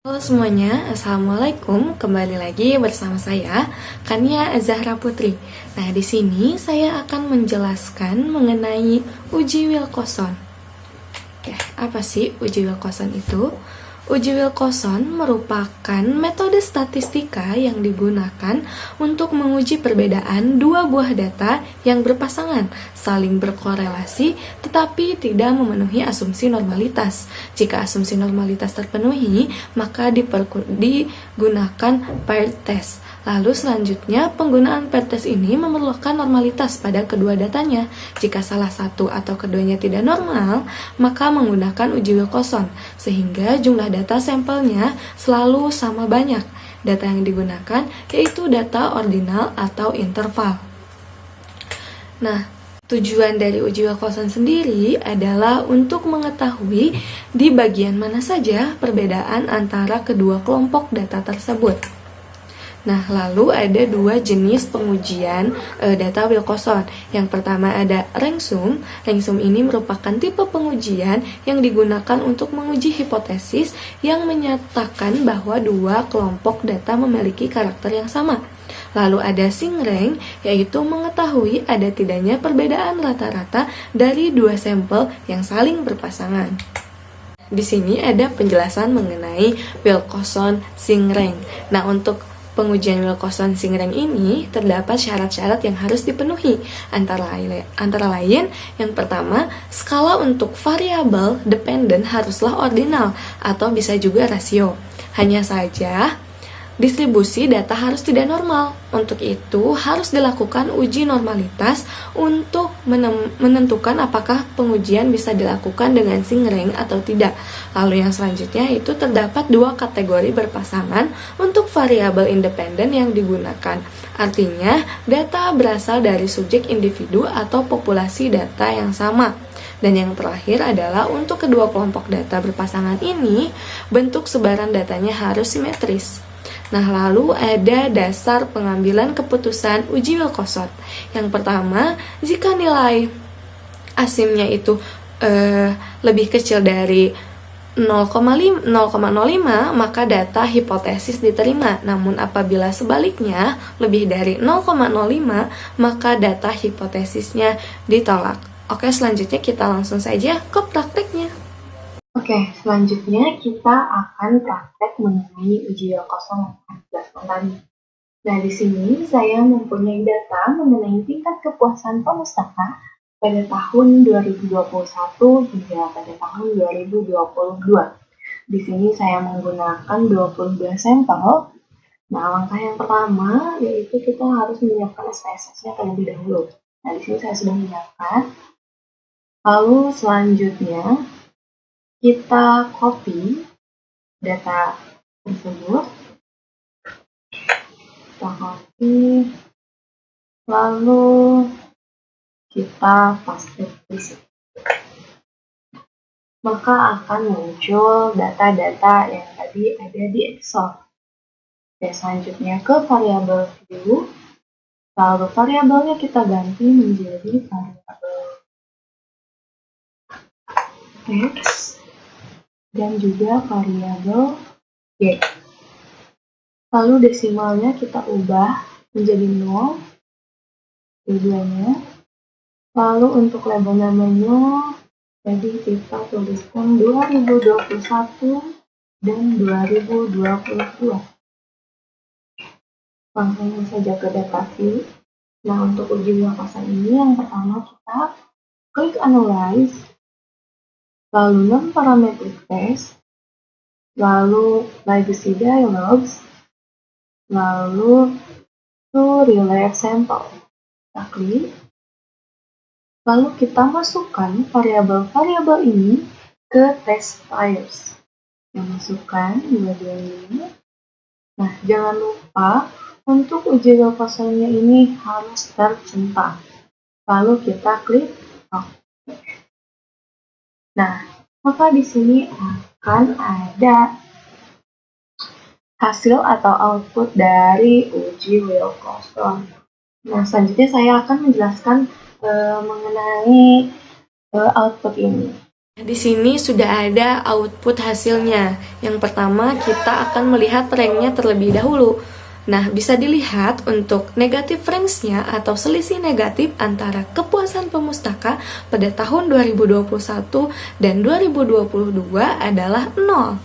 Halo semuanya, Assalamualaikum. Kembali lagi bersama saya, Kania Zahra Putri. Nah, di sini saya akan menjelaskan mengenai uji Wilcoxon. Oke, apa sih uji Wilcoxon itu? Uji Wilcoxon merupakan metode statistika yang digunakan untuk menguji perbedaan dua buah data yang berpasangan, saling berkorelasi, tetapi tidak memenuhi asumsi normalitas. Jika asumsi normalitas terpenuhi, maka digunakan paired test. Lalu selanjutnya, penggunaan paired test ini memerlukan normalitas pada kedua datanya. Jika salah satu atau keduanya tidak normal, maka menggunakan uji Wilcoxon, sehingga jumlah data sampelnya selalu sama banyak. Data yang digunakan yaitu data ordinal atau interval. Nah, tujuan dari uji Wilcoxon sendiri adalah untuk mengetahui di bagian mana saja perbedaan antara kedua kelompok data tersebut. Nah, lalu ada dua jenis pengujian data Wilcoxon. Yang pertama ada rank-sum. Rank-sum ini merupakan tipe pengujian yang digunakan untuk menguji hipotesis yang menyatakan bahwa dua kelompok data memiliki karakter yang sama. Lalu ada Sing-rank, yaitu mengetahui ada tidaknya perbedaan rata-rata dari dua sampel yang saling berpasangan. Di sini ada penjelasan mengenai Wilcoxon Sing-rank. Nah, untuk pengujian Wilcoxon Sing-rank ini terdapat syarat-syarat yang harus dipenuhi. Antara lain, yang pertama, skala untuk variabel dependen haruslah ordinal atau bisa juga rasio. Hanya saja, distribusi data harus tidak normal. Untuk itu, harus dilakukan uji normalitas untuk menentukan apakah pengujian bisa dilakukan dengan Sing-rank atau tidak. Lalu yang selanjutnya itu terdapat dua kategori berpasangan untuk variabel independen yang digunakan. Artinya, data berasal dari subjek individu atau populasi data yang sama. Dan yang terakhir adalah untuk kedua kelompok data berpasangan ini, bentuk sebaran datanya harus simetris. Nah, lalu ada dasar pengambilan keputusan uji Wilcoxon. Yang pertama, jika nilai asimnya itu lebih kecil dari 0,05, maka data hipotesis diterima. Namun apabila sebaliknya lebih dari 0,05, maka data hipotesisnya ditolak. Oke, selanjutnya kita langsung saja ke prakteknya. Oke, selanjutnya kita akan praktek mengenai uji Wilcoxon yang akan dijelaskan tadi. Nah, di sini saya mempunyai data mengenai tingkat kepuasan pemustaka pada tahun 2021 hingga pada tahun 2022. Di sini saya menggunakan 22 sampel. Nah, langkah yang pertama yaitu kita harus menyiapkan SPSS-nya terlebih dahulu. Nah, di sini saya sudah menyiapkan. Lalu selanjutnya kita copy data tersebut, lalu kita paste di sini. Maka akan muncul data-data yang tadi ada di Excel. Oke, selanjutnya ke variabel view, lalu variabelnya kita ganti menjadi variabel X dan juga variabel Y. Lalu desimalnya kita ubah menjadi 0, keduanya. Lalu untuk label namanya, jadi kita tuliskan 2021 dan 2022. Langsung saja ke data view. Nah, untuk uji Wilcoxon ini yang pertama kita klik analyze, lalu non-parametric test, lalu legacy dialogs, lalu to relate sample. Kita klik, lalu kita masukkan variabel-variabel ini ke test files. Kita masukkan dua-duanya. Nah, jangan lupa untuk uji Wilcoxonnya ini harus tercentang. Lalu kita klik OK. Nah, maka di sini akan ada hasil atau output dari uji Wilcoxon. Nah, selanjutnya saya akan menjelaskan mengenai output ini. Di sini sudah ada output hasilnya. Yang pertama, kita akan melihat ranknya terlebih dahulu. Nah, bisa dilihat untuk negatif ranks-nya atau selisih negatif antara kepuasan pemustaka pada tahun 2021 dan 2022 adalah 0.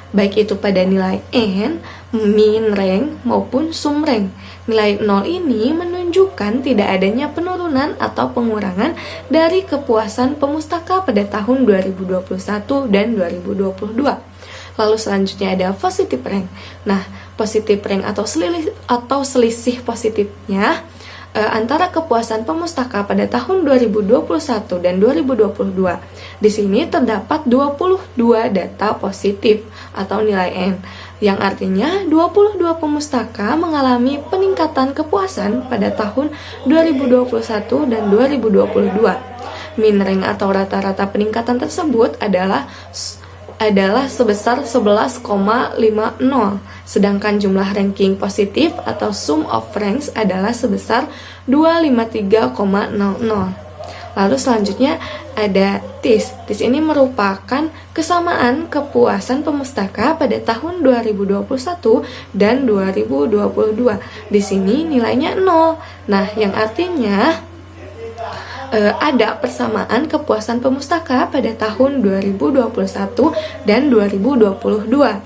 Baik itu pada nilai N, min rank, maupun sum rank. Nilai 0 ini menunjukkan tidak adanya penurunan atau pengurangan dari kepuasan pemustaka pada tahun 2021 dan 2022. Lalu selanjutnya ada positive rank. Nah, positive rank atau selisih positifnya antara kepuasan pemustaka pada tahun 2021 dan 2022. Di sini terdapat 22 data positif atau nilai N, yang artinya 22 pemustaka mengalami peningkatan kepuasan pada tahun 2021 dan 2022. Min rank atau rata-rata peningkatan tersebut adalah sebesar 11,50, sedangkan jumlah ranking positif atau sum of ranks adalah sebesar 253,00. Lalu selanjutnya ada TIS. TIS ini merupakan kesamaan kepuasan pemustaka pada tahun 2021 dan 2022. Di sini nilainya 0. Nah, yang artinya ada persamaan kepuasan pemustaka pada tahun 2021 dan 2022.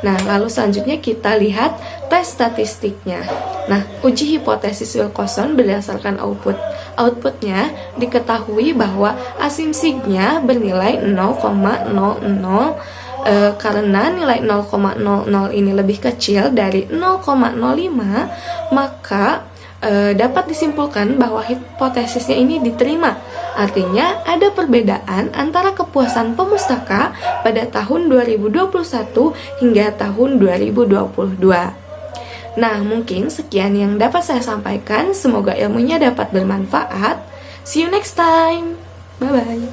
Nah, lalu selanjutnya kita lihat tes statistiknya. Nah, uji hipotesis Wilcoxon berdasarkan outputnya diketahui bahwa asimsignya bernilai 0,00. Karena nilai 0,00 ini lebih kecil dari 0,05, maka dapat disimpulkan bahwa hipotesisnya ini diterima. Artinya ada perbedaan antara kepuasan pemustaka pada tahun 2021 hingga tahun 2022. Nah, mungkin sekian yang dapat saya sampaikan. Semoga ilmunya dapat bermanfaat. See you next time. Bye-bye.